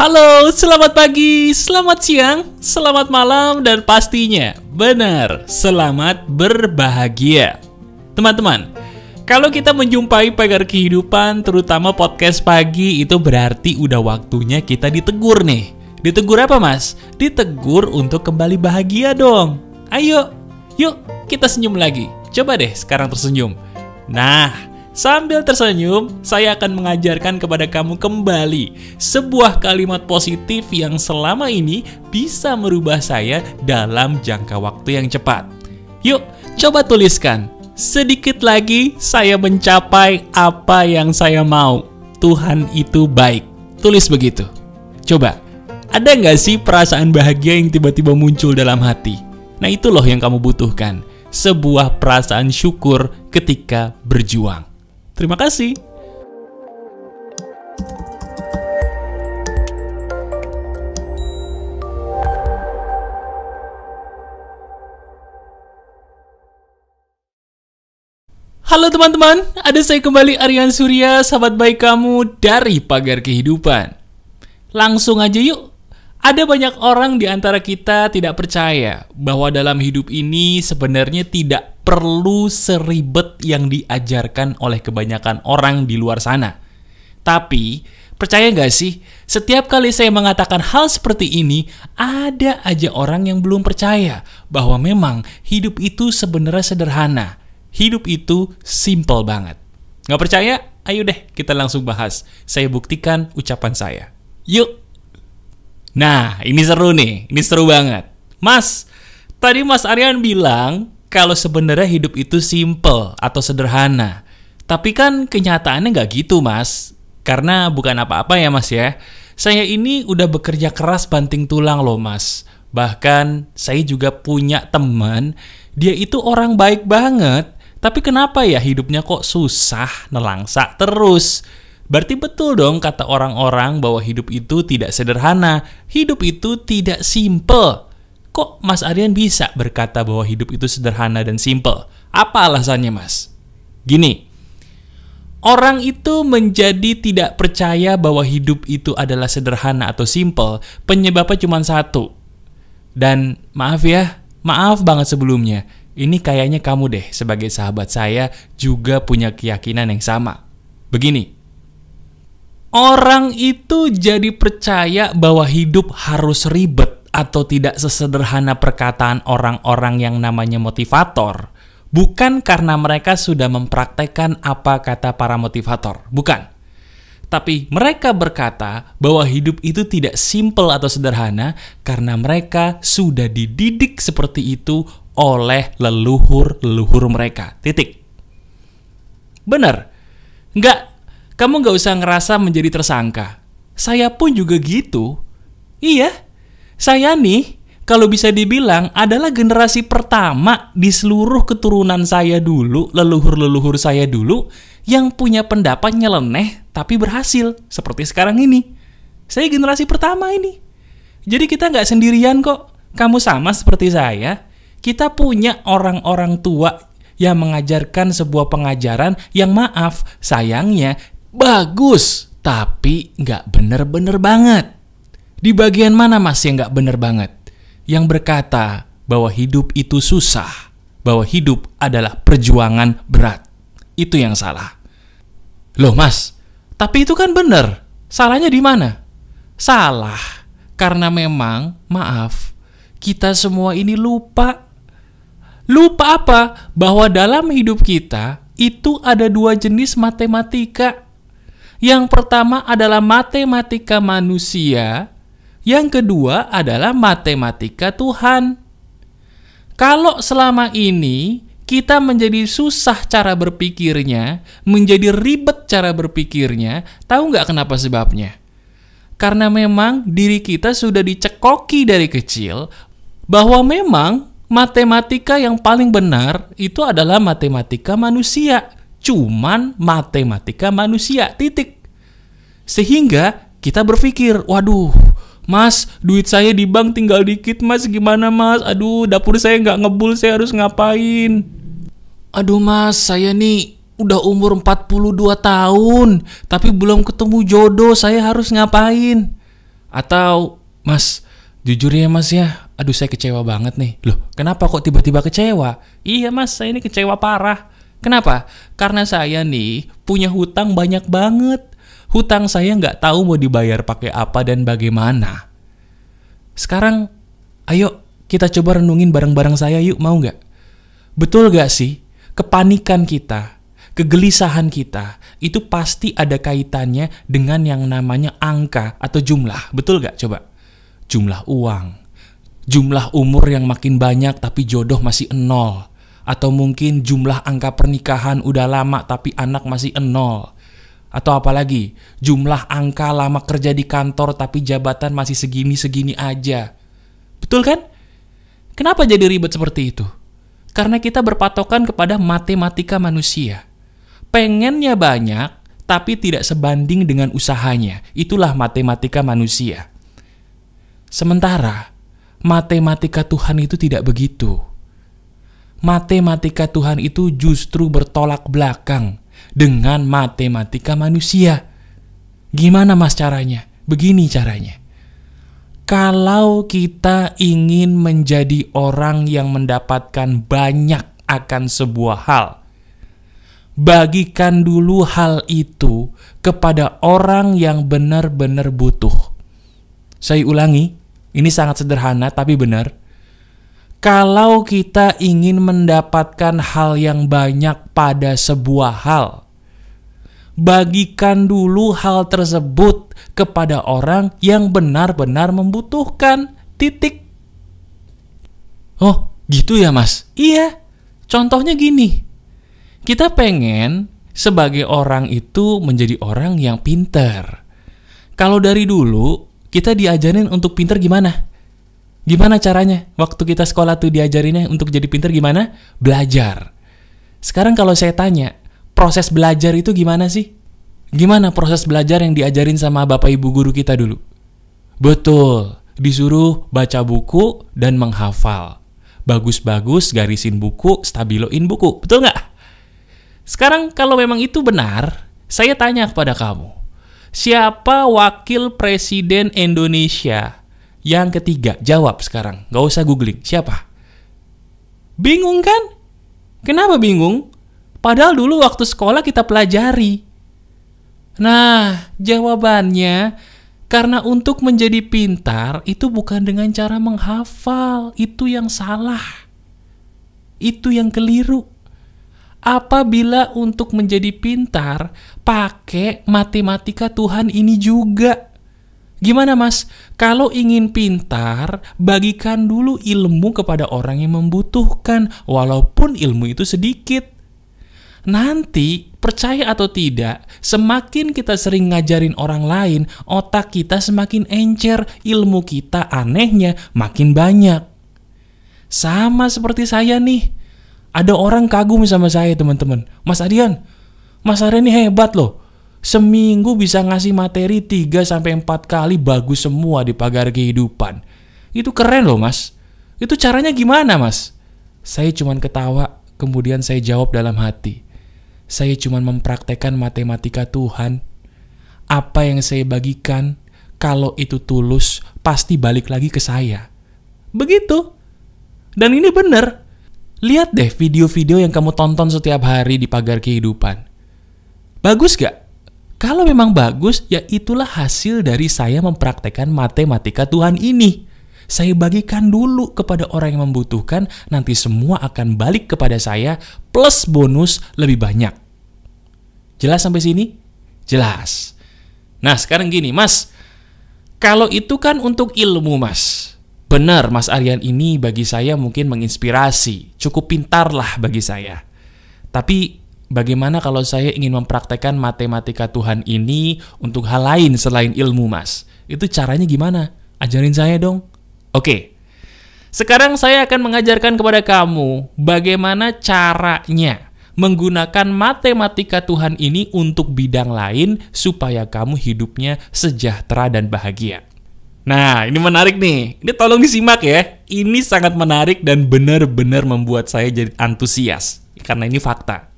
Halo, selamat pagi, selamat siang, selamat malam, dan pastinya benar, selamat berbahagia. Teman-teman, kalau kita menjumpai pagar kehidupan, terutama podcast pagi, itu berarti udah waktunya kita ditegur nih. Ditegur apa, Mas? Ditegur untuk kembali bahagia dong. Ayo, yuk kita senyum lagi. Coba deh sekarang tersenyum. Nah, sambil tersenyum, saya akan mengajarkan kepada kamu kembali sebuah kalimat positif yang selama ini bisa merubah saya dalam jangka waktu yang cepat. Yuk, coba tuliskan. Sedikit lagi saya mencapai apa yang saya mau. Tuhan itu baik. Tulis begitu. Coba, ada nggak sih perasaan bahagia yang tiba-tiba muncul dalam hati? Nah, itu loh yang kamu butuhkan. Sebuah perasaan syukur ketika berjuang. Terima kasih. Halo teman-teman, ada saya kembali Aryan Surya, sahabat baik kamu dari Pagar Kehidupan. Langsung aja yuk. Ada banyak orang di antara kita tidak percaya bahwa dalam hidup ini sebenarnya tidak perlu seribet yang diajarkan oleh kebanyakan orang di luar sana. Tapi, percaya nggak sih, setiap kali saya mengatakan hal seperti ini, ada aja orang yang belum percaya bahwa memang hidup itu sebenarnya sederhana. Hidup itu simple banget. Nggak percaya? Ayo deh kita langsung bahas. Saya buktikan ucapan saya. Yuk! Nah, ini seru nih, ini seru banget. Mas, tadi Mas Aryan bilang kalau sebenarnya hidup itu simple atau sederhana. Tapi kan kenyataannya nggak gitu, Mas. Karena bukan apa-apa ya, Mas ya. Saya ini udah bekerja keras banting tulang loh, Mas. Bahkan saya juga punya teman, dia itu orang baik banget. Tapi kenapa ya hidupnya kok susah, nelangsa terus? Berarti betul dong kata orang-orang bahwa hidup itu tidak sederhana, hidup itu tidak simple. Kok Mas Aryan bisa berkata bahwa hidup itu sederhana dan simple? Apa alasannya, Mas? Gini, orang itu menjadi tidak percaya bahwa hidup itu adalah sederhana atau simple, penyebabnya cuma satu. Dan maaf ya, maaf banget sebelumnya, ini kayaknya kamu deh sebagai sahabat saya juga punya keyakinan yang sama. Begini, orang itu jadi percaya bahwa hidup harus ribet atau tidak sesederhana perkataan orang-orang yang namanya motivator. Bukan karena mereka sudah mempraktekkan apa kata para motivator. Bukan. Tapi mereka berkata bahwa hidup itu tidak simple atau sederhana karena mereka sudah dididik seperti itu oleh leluhur-leluhur mereka. Titik. Benar. Kamu nggak usah ngerasa menjadi tersangka. Saya pun juga gitu. Iya, saya nih, kalau bisa dibilang adalah generasi pertama di seluruh keturunan saya dulu, leluhur-leluhur saya dulu, yang punya pendapat nyeleneh tapi berhasil, seperti sekarang ini. Saya generasi pertama ini. Jadi kita nggak sendirian kok. Kamu sama seperti saya. Kita punya orang-orang tua yang mengajarkan sebuah pengajaran yang maaf, sayangnya, bagus, tapi nggak bener-bener banget. Di bagian mana, Mas, yang nggak bener banget? Yang berkata bahwa hidup itu susah, bahwa hidup adalah perjuangan berat. Itu yang salah. Loh, Mas, tapi itu kan bener. Salahnya di mana? Salah, karena memang, maaf, kita semua ini lupa. Lupa apa? Bahwa dalam hidup kita, itu ada dua jenis matematika. Yang pertama adalah matematika manusia, yang kedua adalah matematika Tuhan. Kalau selama ini kita menjadi susah cara berpikirnya, menjadi ribet cara berpikirnya, tahu nggak kenapa sebabnya? Karena memang diri kita sudah dicekoki dari kecil bahwa memang matematika yang paling benar itu adalah matematika manusia. Cuman matematika manusia, titik. Sehingga kita berpikir, waduh, Mas, duit saya di bank tinggal dikit, Mas, gimana, Mas? Aduh, dapur saya nggak ngebul, saya harus ngapain? Aduh, Mas, saya nih udah umur 42 tahun, tapi belum ketemu jodoh, saya harus ngapain? Atau, Mas, jujur ya Mas ya, aduh saya kecewa banget nih. Loh, kenapa kok tiba-tiba kecewa? Iya Mas, saya ini kecewa parah. Kenapa? Karena saya nih punya hutang banyak banget. Hutang saya nggak tahu mau dibayar pakai apa dan bagaimana. Sekarang, ayo kita coba renungin bareng-bareng saya yuk, mau nggak? Betul nggak sih? Kepanikan kita, kegelisahan kita, itu pasti ada kaitannya dengan yang namanya angka atau jumlah. Betul nggak? Coba. Jumlah uang, jumlah umur yang makin banyak tapi jodoh masih 0. Atau mungkin jumlah angka pernikahan udah lama tapi anak masih 0. Atau apalagi, jumlah angka lama kerja di kantor tapi jabatan masih segini-segini aja. Betul kan? Kenapa jadi ribet seperti itu? Karena kita berpatokan kepada matematika manusia. Pengennya banyak tapi tidak sebanding dengan usahanya. Itulah matematika manusia. Sementara, matematika Tuhan itu tidak begitu. Matematika Tuhan itu justru bertolak belakang dengan matematika manusia. Gimana Mas caranya? Begini caranya. Kalau kita ingin menjadi orang yang mendapatkan banyak akan sebuah hal, bagikan dulu hal itu kepada orang yang benar-benar butuh. Saya ulangi, ini sangat sederhana tapi benar. Kalau kita ingin mendapatkan hal yang banyak pada sebuah hal, bagikan dulu hal tersebut kepada orang yang benar-benar membutuhkan. Titik. Oh, gitu ya Mas? Iya. Contohnya gini. Kita pengen sebagai orang itu menjadi orang yang pinter. Kalau dari dulu kita diajarin untuk pinter gimana? Gimana caranya? Waktu kita sekolah tuh diajarinnya untuk jadi pinter gimana? Belajar. Sekarang kalau saya tanya, proses belajar itu gimana sih? Gimana proses belajar yang diajarin sama bapak ibu guru kita dulu? Betul, disuruh baca buku dan menghafal. Bagus-bagus garisin buku, stabiloin buku. Betul nggak? Sekarang kalau memang itu benar, saya tanya kepada kamu. Siapa wakil presiden Indonesia yang ketiga? Jawab sekarang, gak usah googling. Siapa? Bingung kan? Kenapa bingung? Padahal dulu waktu sekolah kita pelajari. Nah, jawabannya karena untuk menjadi pintar itu bukan dengan cara menghafal. Itu yang salah. Itu yang keliru. Apabila untuk menjadi pintar pakai matematika Tuhan ini juga. Gimana Mas? Kalau ingin pintar, bagikan dulu ilmu kepada orang yang membutuhkan, walaupun ilmu itu sedikit. Nanti, percaya atau tidak, semakin kita sering ngajarin orang lain, otak kita semakin encer, ilmu kita anehnya makin banyak. Sama seperti saya nih. Ada orang kagum sama saya teman-teman. Mas Aryan ini hebat loh. Seminggu bisa ngasih materi 3-4 kali bagus semua di Pagar Kehidupan. Itu keren loh Mas. Itu caranya gimana Mas? Saya cuman ketawa, kemudian saya jawab dalam hati. Saya cuman mempraktekkan matematika Tuhan. Apa yang saya bagikan, kalau itu tulus, pasti balik lagi ke saya. Begitu. Dan ini benar. Lihat deh video-video yang kamu tonton setiap hari di Pagar Kehidupan. Bagus gak? Kalau memang bagus, ya itulah hasil dari saya mempraktekkan matematika Tuhan ini. Saya bagikan dulu kepada orang yang membutuhkan, nanti semua akan balik kepada saya, plus bonus lebih banyak. Jelas sampai sini? Jelas. Nah sekarang gini, Mas. Kalau itu kan untuk ilmu, Mas. Benar, Mas Aryan ini bagi saya mungkin menginspirasi. Cukup pintar lah bagi saya. Tapi bagaimana kalau saya ingin mempraktekkan matematika Tuhan ini untuk hal lain selain ilmu, Mas? Itu caranya gimana? Ajarin saya dong. Oke. Sekarang saya akan mengajarkan kepada kamu bagaimana caranya menggunakan matematika Tuhan ini untuk bidang lain supaya kamu hidupnya sejahtera dan bahagia. Nah, ini menarik nih. Ini tolong disimak ya. Ini sangat menarik dan benar-benar membuat saya jadi antusias. Karena ini fakta.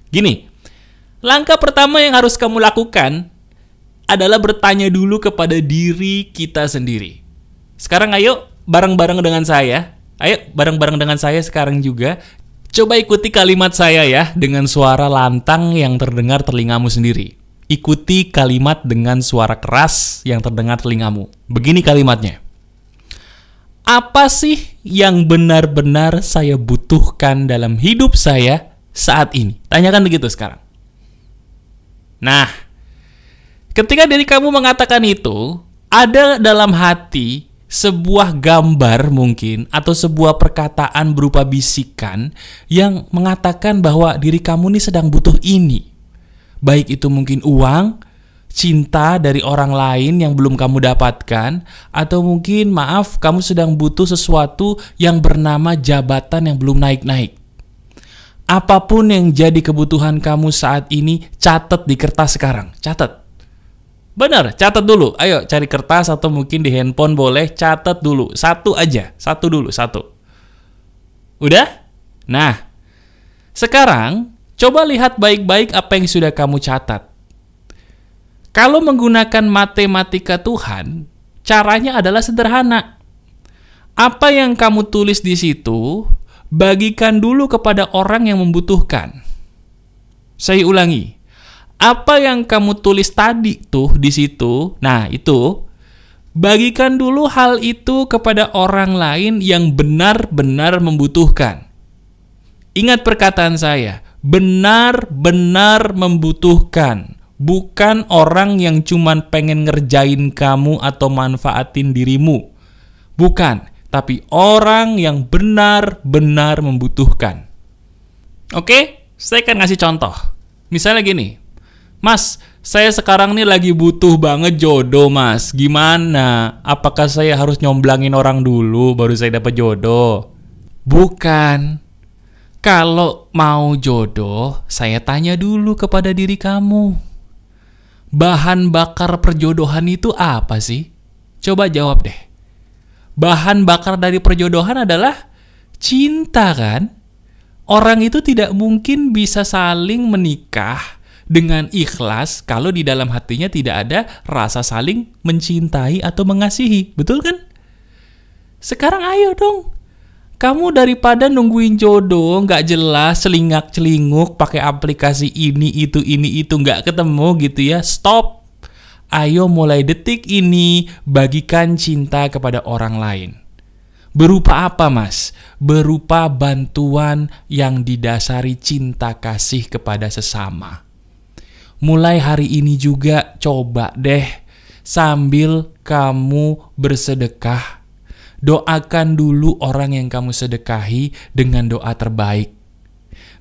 Gini, langkah pertama yang harus kamu lakukan adalah bertanya dulu kepada diri kita sendiri. Sekarang ayo bareng-bareng dengan saya. Ayo bareng-bareng dengan saya sekarang juga. Coba ikuti kalimat saya ya dengan suara lantang yang terdengar telingamu sendiri. Ikuti kalimat dengan suara keras yang terdengar telingamu. Begini kalimatnya. Apa sih yang benar-benar saya butuhkan dalam hidup saya saat ini? Tanyakan begitu sekarang. Nah, ketika diri kamu mengatakan itu, ada dalam hati sebuah gambar mungkin atau sebuah perkataan berupa bisikan yang mengatakan bahwa diri kamu ini sedang butuh ini. Baik itu mungkin uang, cinta dari orang lain yang belum kamu dapatkan, atau mungkin maaf kamu sedang butuh sesuatu yang bernama jabatan yang belum naik-naik. Apapun yang jadi kebutuhan kamu saat ini, catat di kertas sekarang. Catat. Benar, catat dulu. Ayo cari kertas atau mungkin di handphone boleh, catat dulu. Satu aja, satu dulu, satu. Udah? Nah, sekarang coba lihat baik-baik apa yang sudah kamu catat. Kalau menggunakan matematika Tuhan, caranya adalah sederhana. Apa yang kamu tulis di situ, bagikan dulu kepada orang yang membutuhkan. Saya ulangi. Apa yang kamu tulis tadi tuh di situ, nah itu, bagikan dulu hal itu kepada orang lain yang benar-benar membutuhkan. Ingat perkataan saya, benar-benar membutuhkan. Bukan orang yang cuman pengen ngerjain kamu atau manfaatin dirimu. Bukan, tapi orang yang benar-benar membutuhkan. Oke, saya akan ngasih contoh. Misalnya gini, Mas, saya sekarang nih lagi butuh banget jodoh, Mas. Gimana? Apakah saya harus nyomblangin orang dulu baru saya dapat jodoh? Bukan. Kalau mau jodoh, saya tanya dulu kepada diri kamu. Bahan bakar perjodohan itu apa sih? Coba jawab deh. Bahan bakar dari perjodohan adalah cinta kan? Orang itu tidak mungkin bisa saling menikah dengan ikhlas kalau di dalam hatinya tidak ada rasa saling mencintai atau mengasihi. Betul kan? Sekarang ayo dong. Kamu daripada nungguin jodoh nggak jelas, celingak-celinguk pakai aplikasi ini itu nggak ketemu gitu ya. Stop. Ayo mulai detik ini bagikan cinta kepada orang lain. Berupa apa, Mas? Berupa bantuan yang didasari cinta kasih kepada sesama. Mulai hari ini juga coba deh sambil kamu bersedekah. Doakan dulu orang yang kamu sedekahi dengan doa terbaik.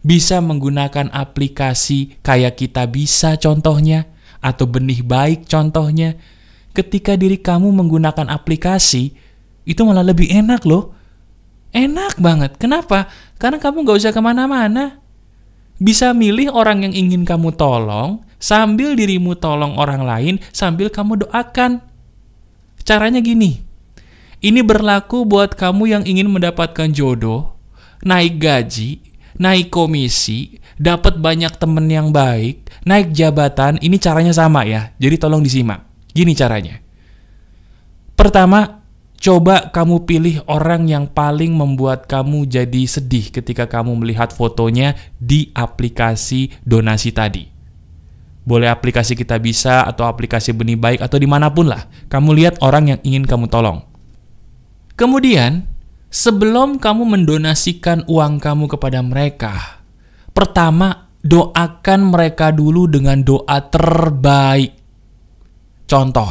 Bisa menggunakan aplikasi kayak Kita Bisa contohnya, atau Benih Baik contohnya. Ketika diri kamu menggunakan aplikasi, itu malah lebih enak loh. Enak banget. Kenapa? Karena kamu gak usah kemana-mana. Bisa milih orang yang ingin kamu tolong, sambil dirimu tolong orang lain, sambil kamu doakan. Caranya gini. Ini berlaku buat kamu yang ingin mendapatkan jodoh, naik gaji, naik komisi, dapat banyak temen yang baik, naik jabatan. Ini caranya sama ya, jadi tolong disimak. Gini caranya. Pertama, coba kamu pilih orang yang paling membuat kamu jadi sedih ketika kamu melihat fotonya di aplikasi donasi tadi. Boleh aplikasi Kita Bisa atau aplikasi Benih Baik atau dimanapun lah. Kamu lihat orang yang ingin kamu tolong. Kemudian, sebelum kamu mendonasikan uang kamu kepada mereka, pertama, doakan mereka dulu dengan doa terbaik. Contoh,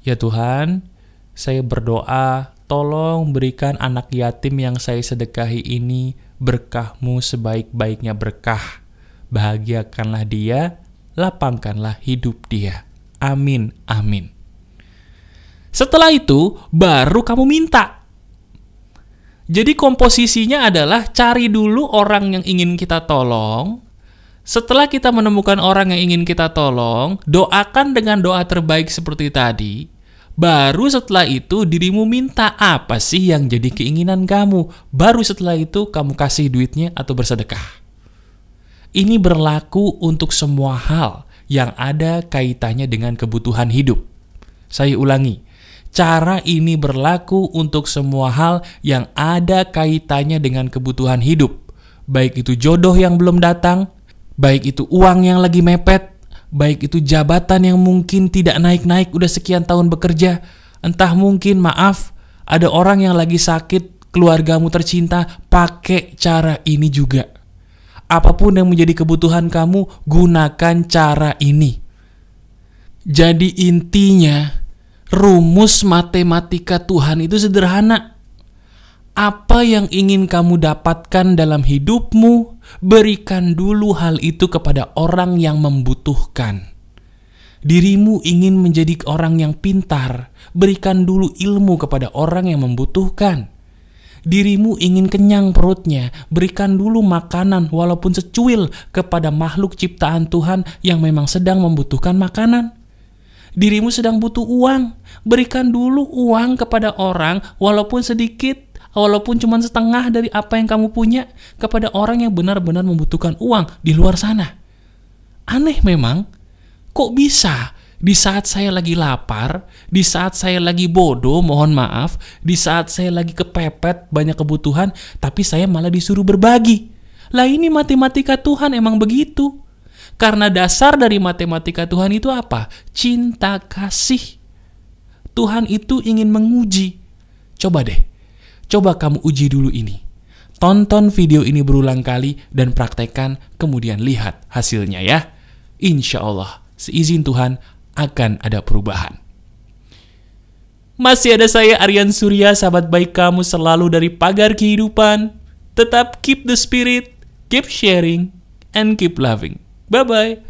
ya Tuhan, saya berdoa, tolong berikan anak yatim yang saya sedekahi ini berkah-Mu sebaik-baiknya berkah. Bahagiakanlah dia, lapangkanlah hidup dia. Amin, amin. Setelah itu, baru kamu minta. Jadi komposisinya adalah cari dulu orang yang ingin kita tolong. Setelah kita menemukan orang yang ingin kita tolong, doakan dengan doa terbaik seperti tadi. Baru setelah itu dirimu minta apa sih yang jadi keinginan kamu. Baru setelah itu kamu kasih duitnya atau bersedekah. Ini berlaku untuk semua hal yang ada kaitannya dengan kebutuhan hidup. Saya ulangi, cara ini berlaku untuk semua hal yang ada kaitannya dengan kebutuhan hidup. Baik itu jodoh yang belum datang, baik itu uang yang lagi mepet, baik itu jabatan yang mungkin tidak naik-naik udah sekian tahun bekerja, entah mungkin ada orang yang lagi sakit, keluargamu tercinta, pakai cara ini juga. Apapun yang menjadi kebutuhan kamu, gunakan cara ini. Jadi intinya, rumus matematika Tuhan itu sederhana. Apa yang ingin kamu dapatkan dalam hidupmu, berikan dulu hal itu kepada orang yang membutuhkan. Dirimu ingin menjadi orang yang pintar, berikan dulu ilmu kepada orang yang membutuhkan. Dirimu ingin kenyang perutnya, berikan dulu makanan walaupun secuil kepada makhluk ciptaan Tuhan yang memang sedang membutuhkan makanan. Dirimu sedang butuh uang, berikan dulu uang kepada orang walaupun sedikit, walaupun cuma setengah dari apa yang kamu punya, kepada orang yang benar-benar membutuhkan uang di luar sana. Aneh memang, kok bisa? Di saat saya lagi lapar, di saat saya lagi bodoh, mohon maaf, di saat saya lagi kepepet banyak kebutuhan, tapi saya malah disuruh berbagi. Lah ini matematika Tuhan emang begitu. Karena dasar dari matematika Tuhan itu apa? Cinta kasih. Tuhan itu ingin menguji. Coba deh, coba kamu uji dulu ini. Tonton video ini berulang kali dan praktekkan, kemudian lihat hasilnya ya. Insya Allah, seizin Tuhan, akan ada perubahan. Masih ada saya Aryan Surya, sahabat baik kamu selalu dari Pagar Kehidupan. Tetap keep the spirit, keep sharing, and keep loving. Bye-bye.